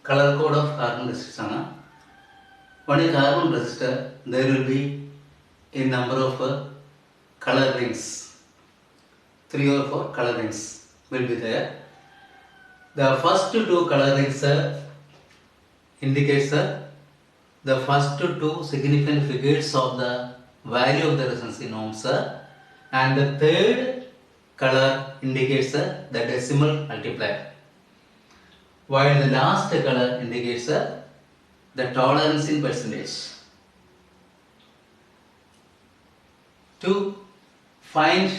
Color code of carbon resistor. On a carbon resistor, there will be a number of color rings. 3 or 4 color rings will be there. The first 2 color rings indicates the first 2 significant figures of the value of the resistance in ohms, and the third color indicates the decimal multiplier, while the last color indicates the tolerance in percentage. To find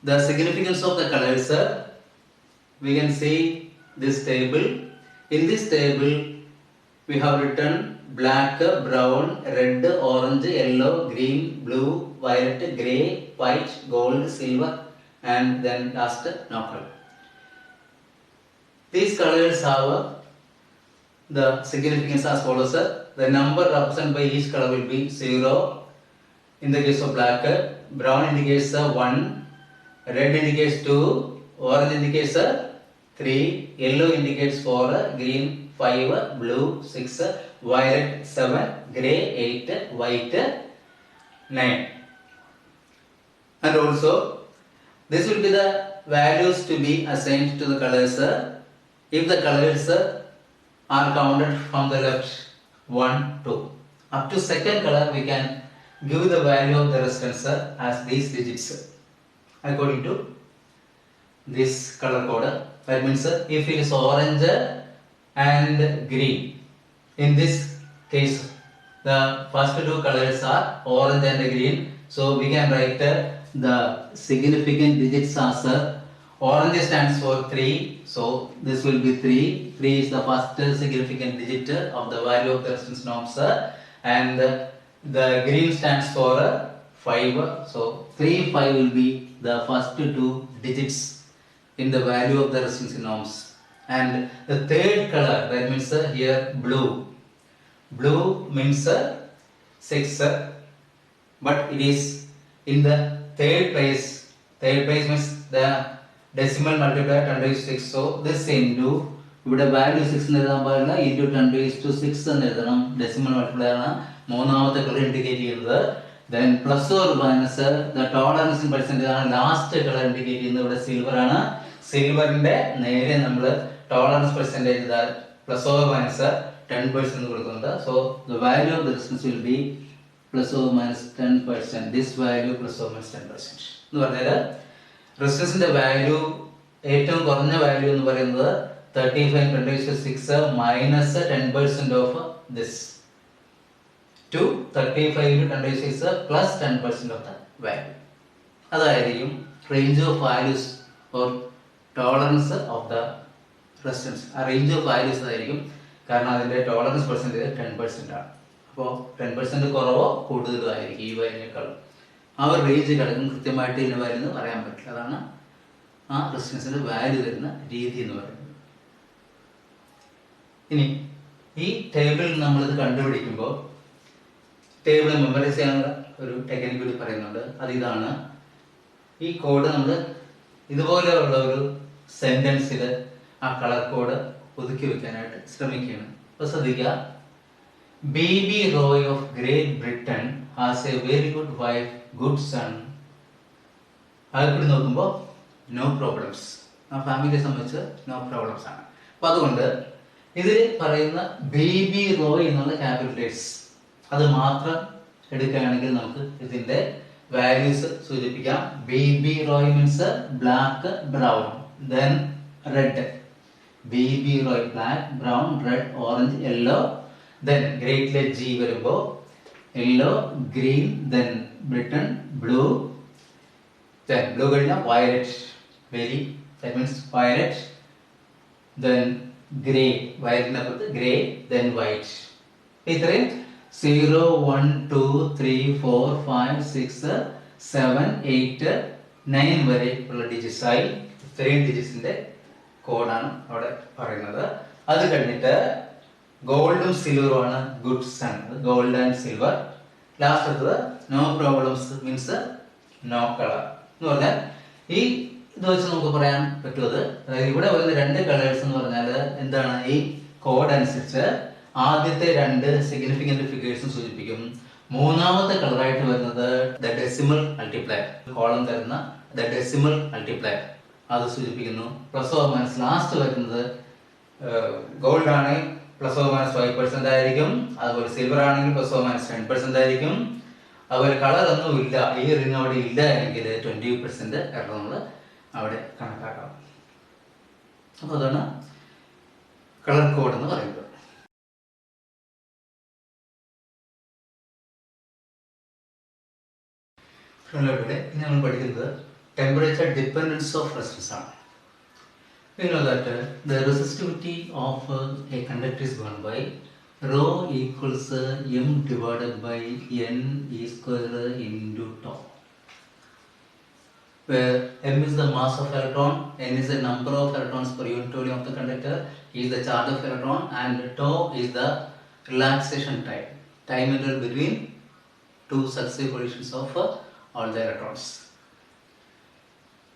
the significance of the colors, we can see this table. In this table, we have written black, brown, red, orange, yellow, green, blue, violet, grey, white, gold, silver, and then last no color. These colors have the significance as follows. The number represented by each color will be 0. In the case of black, brown indicates 1, red indicates 2, orange indicates 3, yellow indicates 4, green 5, blue 6, violet 7, grey 8, white 9. And also, this will be the values to be assigned to the colors if the colors are counted from the left 1, 2. Up to second color, we can give the value of the resistance as these digits according to this color code. That means if it is orange and green, in this case the first 2 colors are orange and green, so we can write the significant digits as orange stands for 3, so this will be 3. 3 is the first significant digit of the value of the resistance norms, and the green stands for 5, so 3, 5 will be the first 2 digits in the value of the resistance in ohms. And the third color, that means here blue. Blue means 6, but it is in the third place. Third place means the decimal multiplier 10 raised to 6. So this into ഇവിടെ value 6 എന്ന് എഴുതാൻ പാടില്ല, into 10 raised to 6 എന്ന് എഴുതണം. Decimal multiplier ആണ് മൂന്നാമത്തെ colour indicate ചെയ്യുന്നത്. Then plus or minus the tolerance in percentage ആണ് ലാസ്റ്റ് കളർ ഇൻഡിക്കേറ്റ് ചെയ്യുന്നത്. ഇവിടെ സിൽവർ ആണ്. സിൽവറിന്റെ നേരെ നമ്മൾ tolerance percentage plus or minus 10% കൊടുക്കുന്നുണ്ട്. So the value of the resistance will be plus or minus 10%. This value plus or minus 10%. എന്ന് പറഞ്ഞാൽ റെസിസ്റ്റൻസിന്റെ വാല്യൂ ഏറ്റവും കുറഞ്ഞ വാല്യൂ എന്ന് പറയുന്നത് 35 × 10⁶ minus 10% of this to 35 × 10⁶ plus 10% of the value. അതായിരിക്കും range of values or tolerance of the resistance. ആ range of values ആയിരിക്കും, കാരണം അതിന്റെ ടോളറൻസ് പെർസെൻറ്റേജ് 10% ആണ്. അപ്പോൾ 10% കുറവോ കൂടുതലോ ആയിരിക്കും ഈ വാല്യൂനേക്കാളും. ആ ഒരു റേഞ്ച് കിടക്കും, കൃത്യമായിട്ട് ഇതിന് വാല്യൂ എന്ന് പറയാൻ പറ്റില്ല. അതാണ് ആ റെസിസ്റ്റൻസിന്റെ വാല്യൂ തരുന്ന രീതി എന്ന് പറയുന്നത്. ഇനി ഈ ടേബിളിൽ നമ്മളിത് കണ്ടുപിടിക്കുമ്പോൾ ടേബിൾ മെമ്മറൈസ് ചെയ്യാനുള്ള ഒരു ടെക്നിക്ക് കൂടി പറയുന്നുണ്ട്. അതിതാണ് ഈ കോഡ് നമ്മൾ ഇതുപോലെയുള്ള ഒരു സെന്റൻസിൽ ആ കളർ കോഡ് ഒതുക്കി വെക്കാനായിട്ട് ശ്രമിക്കുകയാണ്. അപ്പോൾ ശ്രദ്ധിക്കുക, BB Roy of Great Britain has a very good wife, good son. അതുകൂടി നോക്കുമ്പോൾ നോ പ്രോബ്ലംസ്, ആ ഫാമിലിയെ സംബന്ധിച്ച് നോ പ്രോബ്ലംസ് ആണ്. അപ്പം അതുകൊണ്ട് ഇതിൽ പറയുന്ന BB Roy എന്നുള്ള ക്യാപിറ്റൽസ് അത് മാത്രം എടുക്കുകയാണെങ്കിൽ നമുക്ക് ഇതിന്റെ വാല്യൂസ് സൂചിപ്പിക്കാം. BB Roy means black, brown, then red. BB Roy black, brown, red, orange, yellow, then ഗ്രേറ്റിലെ G വരുമ്പോൾ yellow, green, then Britain, blue, then blue കഴിഞ്ഞാൽ violet, very, that means violet, then grey, വയലറ്റിനകത്ത് grey, then white. ഇത്രയും 0, 1, 2, 3, 4, 5, 6, 7, 8, 9 വരെ ഉള്ള digits ആയി ഇത്രയും ഡിജിറ്റ്സിന്റെ കോഡാണ് അവിടെ പറയുന്നത്. അത് കഴിഞ്ഞിട്ട് ഗോൾഡും സിൽവറും ആണ് good son, gold and silver. Last അടുത്തത് no problems means no colour എന്ന് പറഞ്ഞാൽ ഈ ഇത് വെച്ച് നമുക്ക് പറയാൻ പറ്റുന്നത്, അതായത് ഇവിടെ വരുന്ന രണ്ട് കളേഴ്സ് എന്ന് പറഞ്ഞാൽ എന്താണ്, ഈ കോഡ് അനുസരിച്ച് ആദ്യത്തെ രണ്ട് സിഗ്നിഫിക്കന്റ് ഫിഗേഴ്സും സൂചിപ്പിക്കും. മൂന്നാമത്തെ കളറായിട്ട് വരുന്നത് ദ ഡെസിമൽ മൾട്ടിപ്ലയർ, കോളം തരുന്ന ദ ഡെസിമൽ മൾട്ടിപ്ലയർ, അത് സൂചിപ്പിക്കുന്നു. പ്ലസ് ഓർ മൈനസ് ലാസ്റ്റ് വരുന്നത് ഗോൾഡ് ആണെങ്കിൽ പ്ലസ് ഓർ മൈനസ് 5% ആയിരിക്കും, അതുപോലെ സിൽവർ ആണെങ്കിൽ പ്ലസ് ഓർ മൈനസ് 10% ആയിരിക്കും. അതുപോലെ കളർ ഒന്നും ഇല്ല, ഈ റിംഗ് അവിടെ ഇല്ല എങ്കിൽ 20% എറർ നമ്മൾ അവിടെ കണക്കാക്കാം. അപ്പോൾ അതാണ് കളർ കോഡ് എന്ന് പറയുന്നത്. ഇവിടെ നമ്മൾ പഠിക്കുന്നത് ടെമ്പറേച്ചർ ഡിപ്പെൻഡൻസ് ഓഫ് റെസിസ്റ്റൻസ് ആണ്. We know that the resistivity of a conductor is given by rho equals m divided by n e square into tau, where m is the mass of electron, n is the number of electrons per unit volume of the conductor, is the charge of electron, and tau is the relaxation time interval between two successive collisions of all the electrons.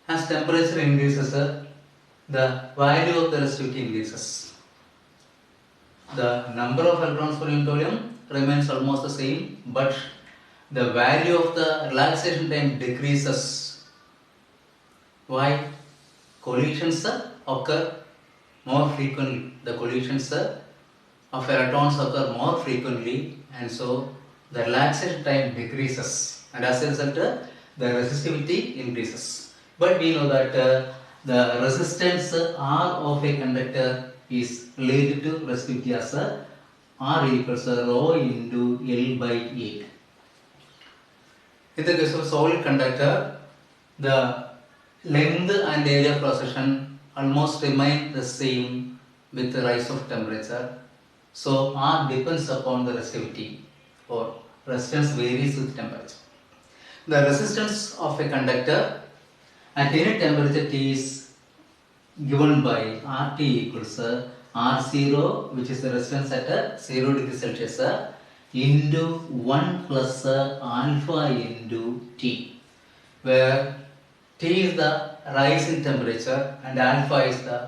As temperature increases, the value of the resistivity increases. The number of electrons per unit volume remains almost the same, but the value of the relaxation time decreases. Why? Collisions occur more frequently. The collisions of electrons occur more frequently, and so the relaxation time decreases, and as a result the resistivity increases. But we know that the resistance R of a conductor is related to resistivity as R equals rho into L by A. In the case of solid conductor, the length and area of cross section almost remain the same with the rise of temperature. So R depends upon the resistivity, or resistance varies with temperature. The resistance of a conductor at any temperature T is given by RT equals R0, which is the resistance at 0 degrees Celsius, into 1 plus alpha into T, where T is the rise in temperature and alpha is the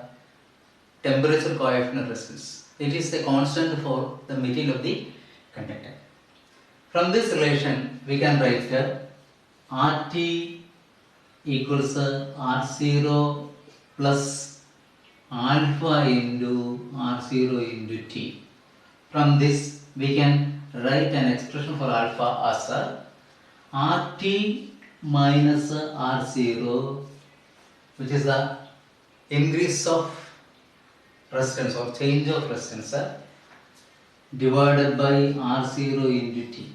temperature coefficient of resistance. It is a constant for the material of the conductor. From this relation, we can write RT equals R0 plus alpha into R0 into T. From this, we can write an expression for alpha as RT minus R0, which is the increase of resistance or change of resistance, divided by R0 into T.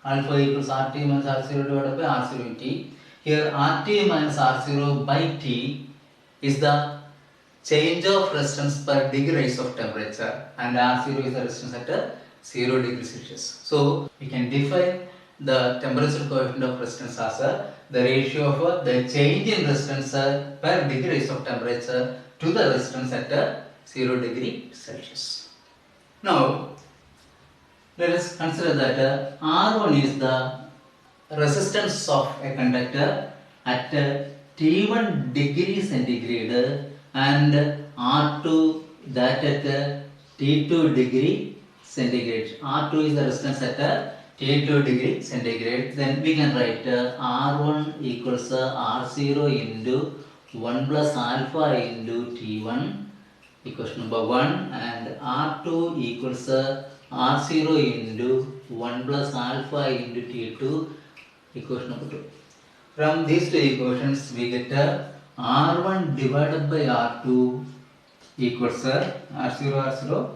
Alpha equals RT minus R0 divided by R0 into T. Here RT minus R0 by T is the change of resistance per degree rise of temperature, and R0 is the resistance at 0 degrees Celsius. So we can define the temperature coefficient of resistance as the ratio of the change in resistance per degree rise of temperature to the resistance at 0 degree Celsius. Now let us consider that R1 is the resistance of a conductor at T1 degree centigrade, and R2 that at T2 degree centigrade. R2 is the resistance at T2 degree centigrade. Then we can write R1 equals R0 into 1 plus alpha into T1, equation number 1, and R2 equals R0 into 1 plus alpha into T2, equation number 2. From these two equations, we get R1 divided by R2 equals R0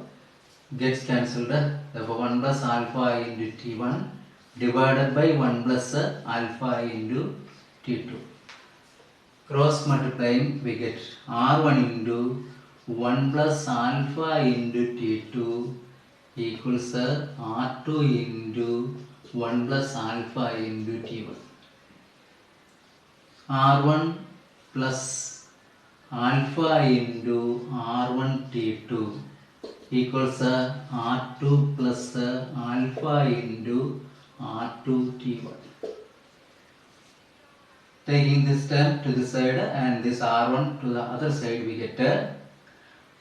gets cancelled. Therefore, 1 plus alpha into T1 divided by 1 plus alpha into T2. Cross multiplying, we get R1 into 1 plus alpha into T2 equals R2 into 1 plus alpha into T1. R1 plus alpha into R1 T2 equals R2 plus alpha into R2 T1. taking this term to this side and this R1 to the other side, we get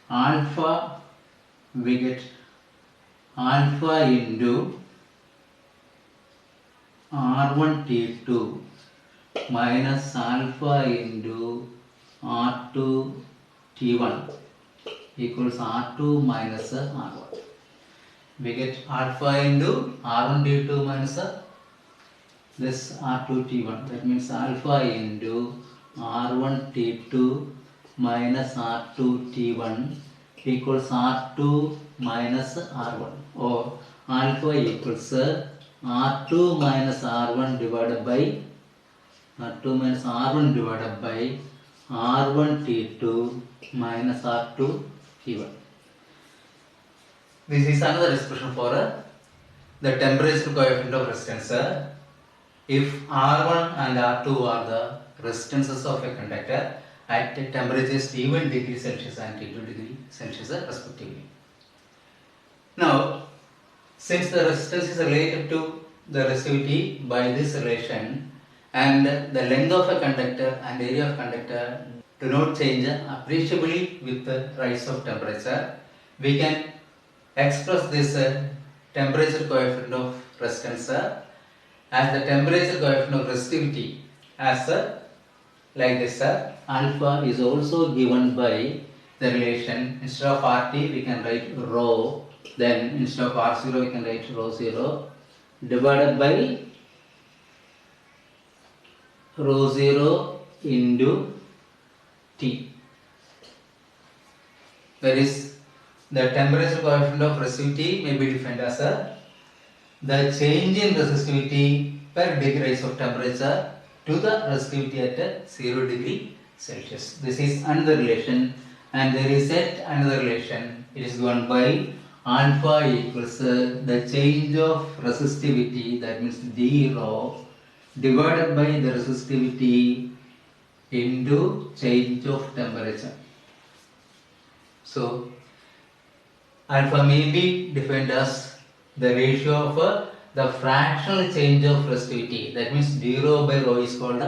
alpha, we get alpha into R1 T2 minus alpha into R2 T1 equals R2 minus R1. We get alpha into R1 T2 minus this R2 T1. That means alpha into R1 T2 minus R2 T1 equals R2 minus R1, or alpha equals R2 minus R1 divided by R1 T2 minus R2 T1. This is another expression for the temperature coefficient of resistance. If R1 and R2 are the resistances of a conductor at temperatures T1 degree Celsius and T2 degree Celsius respectively. Now, since the resistance is related to the resistivity by this relation, and the length of a conductor and area of conductor do not change appreciably with the rise of temperature, we can express this temperature coefficient of resistance as the temperature coefficient of resistivity as like this. Alpha is also given by the relation, instead of RT we can write rho, then instead of R0 we can write rho 0 divided by rho 0 into T. That is, the temperature coefficient of resistivity may be defined as the change in resistivity per degree rise of temperature to the resistivity at 0 degree Celsius. This is another relation, and there is yet another relation. It is given by alpha equals the change of resistivity, that means d rho, divided by the resistivity into change of temperature. So, alpha may be defined as the ratio of the fractional change of resistivity. That means d rho by rho is called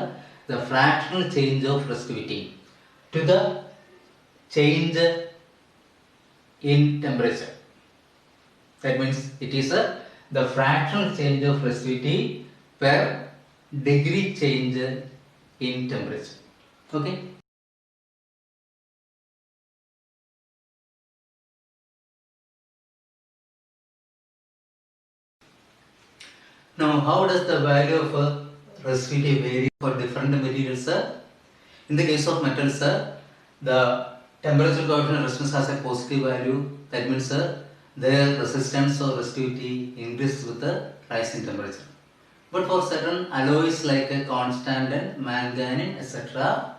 the fractional change of resistivity to the change in temperature. That means it is the fractional change of resistivity per degree change in temperature. Okay. Now, how does the value of resistivity vary for different materials? In the case of metals, the temperature coefficient of resistance has a positive value. That means their resistance or resistivity increases with the rise in temperature. But for certain alloys like constant, manganese, etc.,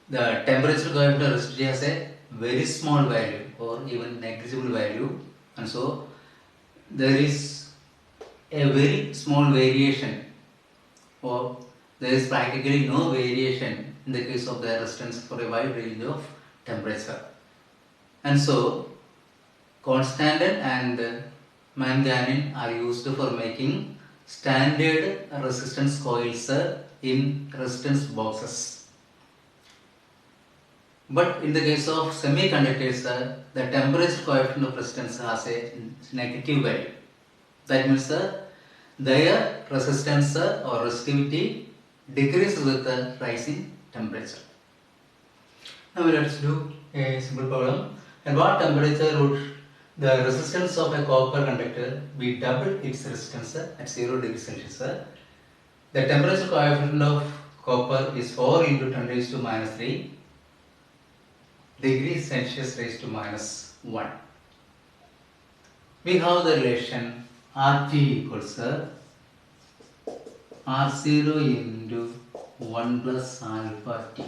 the temperature coefficient of resistivity has a very small value or even negligible value, and so there is a very small variation, or there is practically no variation in the case of the resistance for a wide range of temperature. And so constant and manganese are used for making standard resistance coils in resistance boxes. But in the case of semiconductors, the temperature coefficient of resistance has a negative value. That means their resistance or resistivity decreases with the rising temperature. Now let's do a simple problem. At what temperature would the resistance of a copper conductor be double its resistance at 0 degrees Celsius? The temperature coefficient of copper is 4 into 10 raised to minus 3 degrees Celsius raised to minus 1. We have the relation RT equals R0 into 1 plus alpha T.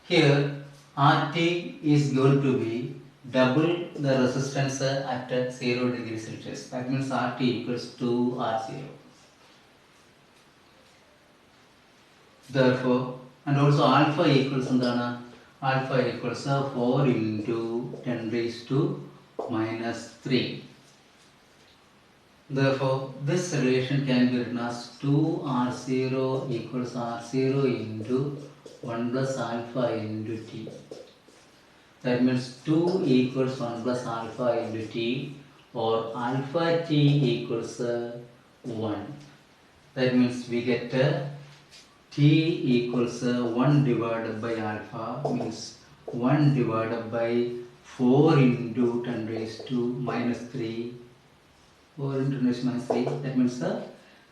Here RT is going to be double the resistance at 0 degrees Celsius. That means RT equals to R0. Therefore, and also alpha equals alpha equals 4 into 10 raised to minus 3. Therefore, this relation can be written as 2R0 equals R0 into 1 plus alpha into T. That means 2 equals 1 plus alpha into T, or alpha T equals 1. That means we get T equals 1 divided by alpha, means 1 divided by 4 into 10 raised to minus 3, 4 into 10 raised to minus 3. That means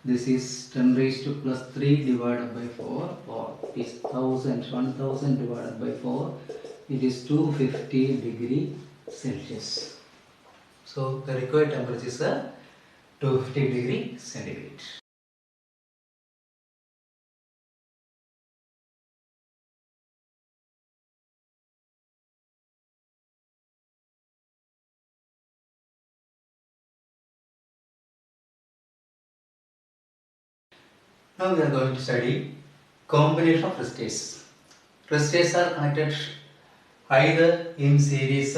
this is 10 raised to plus 3 divided by 4, or it is 1000 divided by 4. It is 250 degree Celsius. So the required temperature is 250 degree centigrade. Now we are going to study combination of resistors. Resistors are connected either in series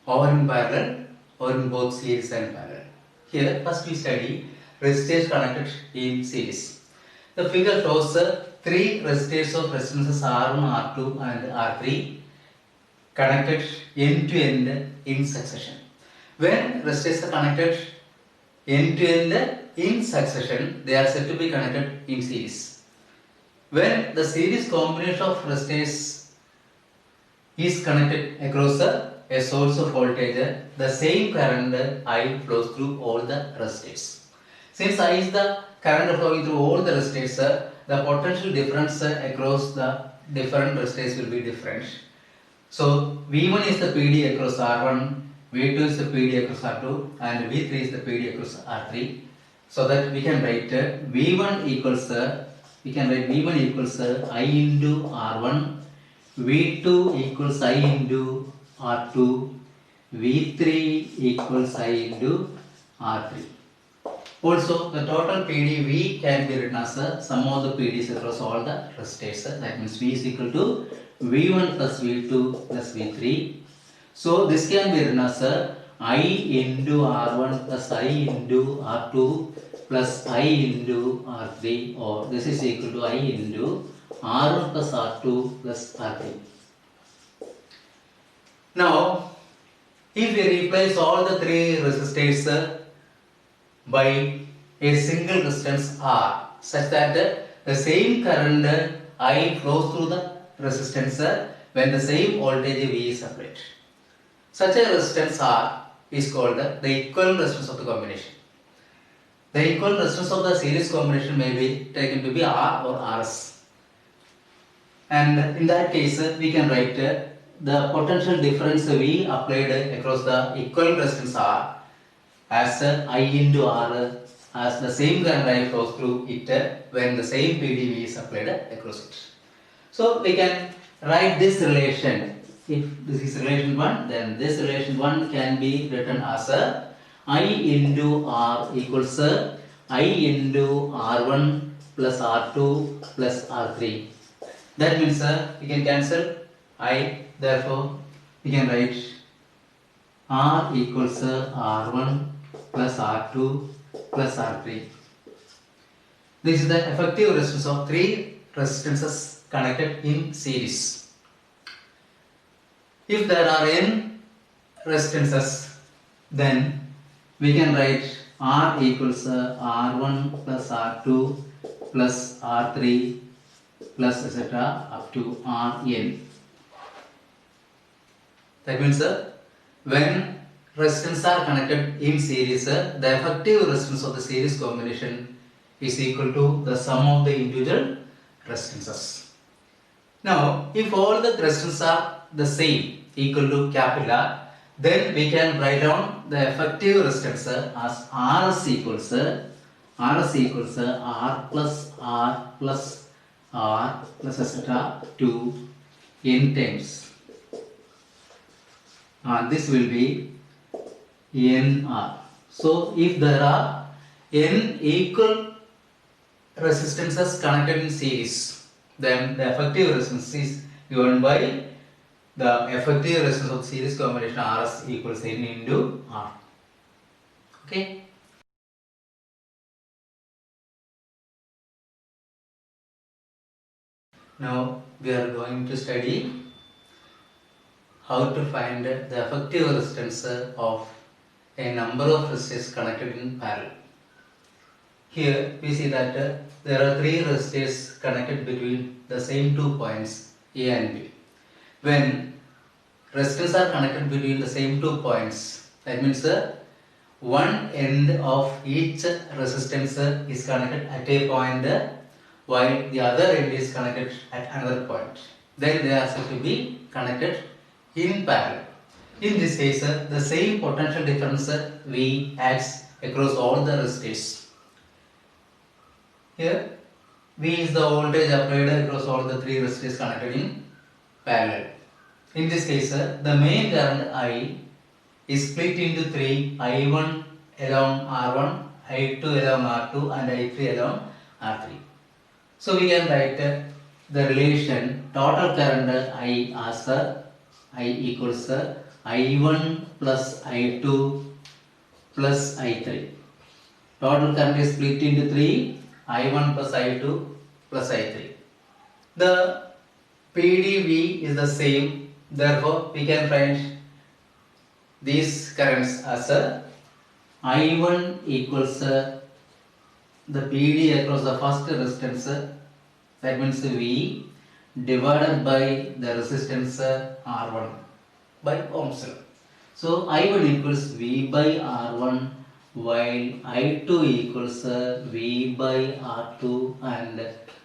or in parallel, or in both series and parallel. Here first we study resistors connected in series. The figure shows three resistors of resistances R1, R2 and R3 connected end to end in succession. When resistors are connected end to end in succession, they are said to be connected in series. When the series combination of resistors is connected across a source of voltage, the same current I flows through all the resistors. Since I is the current flowing through all the resistors, the potential difference across the different resistors will be different. So V1 is the PD across R1, V2 is the PD across R2, and V3 is the PD across R3. So that we can write V1 equals I into R1, V2 equals I into R2, V3 equals I into R3. Also, the total PdV can be written as the sum of the PDs across all the resistors. That means V is equal to V1 plus V2 plus V3. So, this can be written as I into R1 plus I into R2 plus I into R3, or this is equal to I into R1 plus R2 plus R3. Now, if we replace all the three resistors by a single resistance R, such that the same current I flows through the resistance when the same voltage V is applied. Such a resistance R is called the equivalent resistance of the combination. The equivalent resistance of the series combination may be taken to be R or RS. And in that case, we can write the potential difference V applied across the equivalent resistance R as I into R, as the same current I flows through it when the same PdV is applied across it. So we can write this relation. If this is relation 1, then this relation 1 can be written as I into R equals I into R1 plus R2 plus R3. That means we can cancel I, therefore we can write R equals R1 plus R2 plus R3. This is the effective resistance of three resistances connected in series. If there are n resistances, then we can write R equals R1 plus R2 plus R3 plus etc. up to Rn. That means when resistance are connected in series, the effective resistance of the series combination is equal to the sum of the individual resistances. Now, if all the resistances are the same, equal to capital R, then we can write down the effective resistance as Rs equals R plus R plus R plus etc. to n times. This will be NR. So, if there are n equal resistances connected in series, then the effective resistance is given by the effective resistance of series combination Rs equals N into R. Okay. Now we are going to study how to find the effective resistance of a number of resistors connected in parallel. Here we see that there are three resistors connected between the same 2 points A and B. When resistors are connected between the same 2 points, that means one end of each resistance is connected at a point while the other end is connected at another point. Then they are said to be connected in parallel. In this case, the same potential difference V acts across all the resistors. Here, V is the voltage applied across all the three resistors connected in parallel. In this case, the main current I is split into three: I1 along R1, I2 along R2, and I3 along R3. So we can write the relation total current I as I equals I1 plus I2 plus I3. Total current is split into three: I1 plus I2 plus I3. The PdV is the same, therefore we can find these currents as I1 equals the PD across the first resistance, that means V divided by the resistance R1 by Ohm's law. So I1 equals V by R1 while I2 equals V by R2 and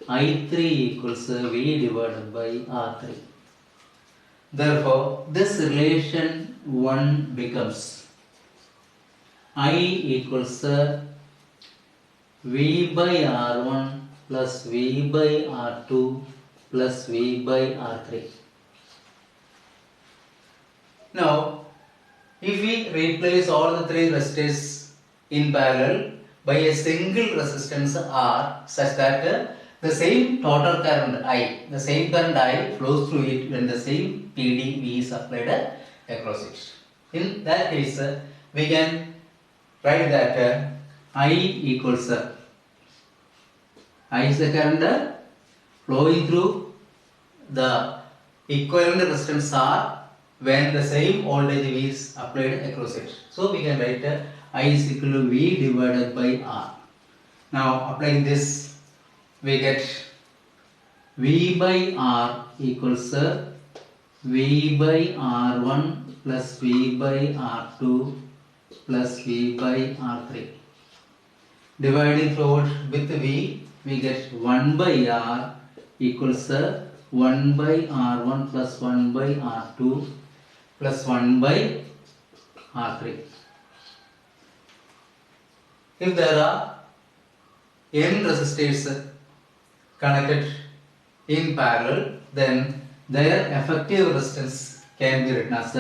I3 equals V divided by R3. Therefore, this relation 1 becomes I equals V by R1 plus V by R2 plus V by R3. Now, if we replace all the three resistors in parallel by a single resistance R such that the same total current I, the same current I flows through it when the same PD V is applied across it. In that case, we can write that I equals I is the current flowing through the equivalent resistance R when the same voltage V is applied across it. So we can write I is equal to V divided by R. Now applying this, we get V by R equals V by R1 plus V by R2 plus V by R3. Dividing forward with V, we get 1 by R equals 1 by R1 plus 1 by R2 plus 1 by R3. If there are n resistors connected in parallel, then their effective resistance can be written as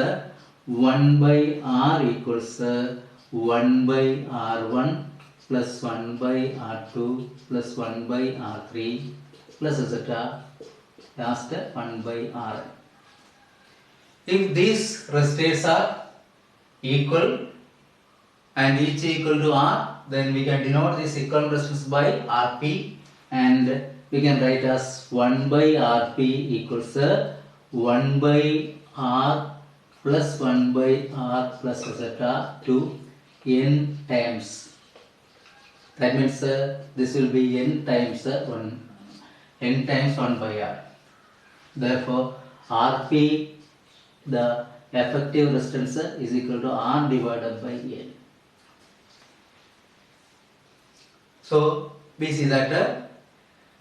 1 by R equals 1 by R1 plus 1 by R2 plus 1 by R3 plus etc. last 1 by Rn. If these resistors are equal and each equal to R, then we can denote this equivalent resistance by Rp, and we can write as 1 by Rp equals 1 by R plus 1 by R plus etc. to n times. That means this will be n times 1 by R. Therefore, Rp, the effective resistance, is equal to R divided by n. So we see that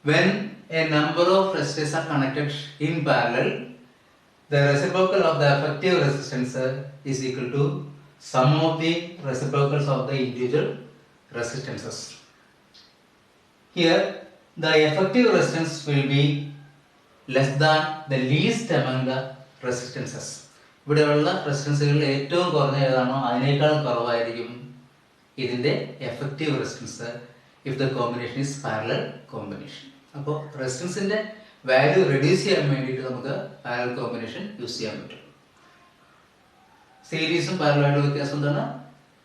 when a number of resistors are connected in parallel, the reciprocal of the effective resistance is equal to sum of the reciprocals of the individual resistances. Here, the effective resistance will be less than the least among the resistances. ഇവിടെയുള്ള റെസിസ്റ്റൻസുകളിൽ ഏറ്റവും കുറഞ്ഞ ഏതാണോ അതിനേക്കാളും കുറവായിരിക്കും ഇതിൻ്റെ effective resistance if the combination is parallel combination. അപ്പോൾ റെസിസ്റ്റൻസിൻ്റെ value reduce ചെയ്യാൻ വേണ്ടിയിട്ട് നമുക്ക് പാരലൽ കോമ്പിനേഷൻ യൂസ് ചെയ്യാൻ പറ്റും. സീരീസും പാരലലും വ്യത്യാസം എന്താണ്?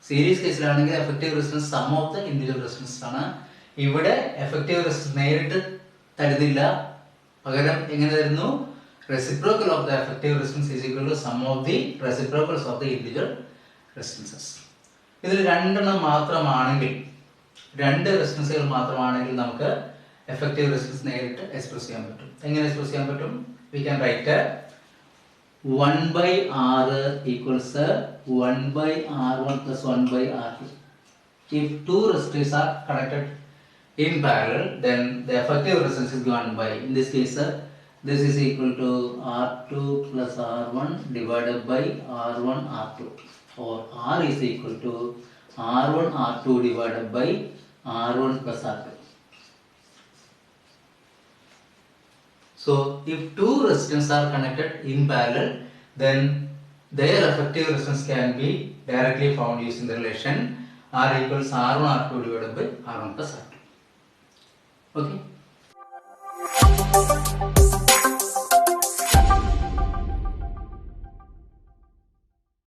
സീരീസ് കേസിലാണെങ്കിൽ effective resistance sum of the individual resistance ആണ്. ഇവിടെ എഫക്റ്റീവ് റെസിസ്റ്റൻസ് നേരിട്ട് തരുന്നില്ല, പകരം എങ്ങനെ തരുന്നു? Reciprocal of the effective resistance is equal to sum of the reciprocals of the individual resistances. ഇതിൽ രണ്ടെണ്ണം മാത്രമാണെങ്കിൽ, രണ്ട് റെസിസ്റ്റൻസുകൾ മാത്രമാണെങ്കിൽ നമുക്ക് എഫക്റ്റീവ് റെസിസ്റ്റൻസ് നേരിട്ട് എക്സ്പ്രസ് ചെയ്യാൻ പറ്റും. എങ്ങനെ എക്സ്പ്രസ് ചെയ്യാൻ പറ്റും? We can write 1/R equals 1/R1 plus 1/R2. If two resistors are connected in parallel, then the effective resistance is given by, in this case, this is equal to R2 plus R1 divided by R1 R2, or R is equal to R1 R2 divided by R1 plus R2. So if two resistors are connected in parallel, then their effective resistance can be directly found using the relation R equals R1 R2 divided by R1 plus R2. Okay.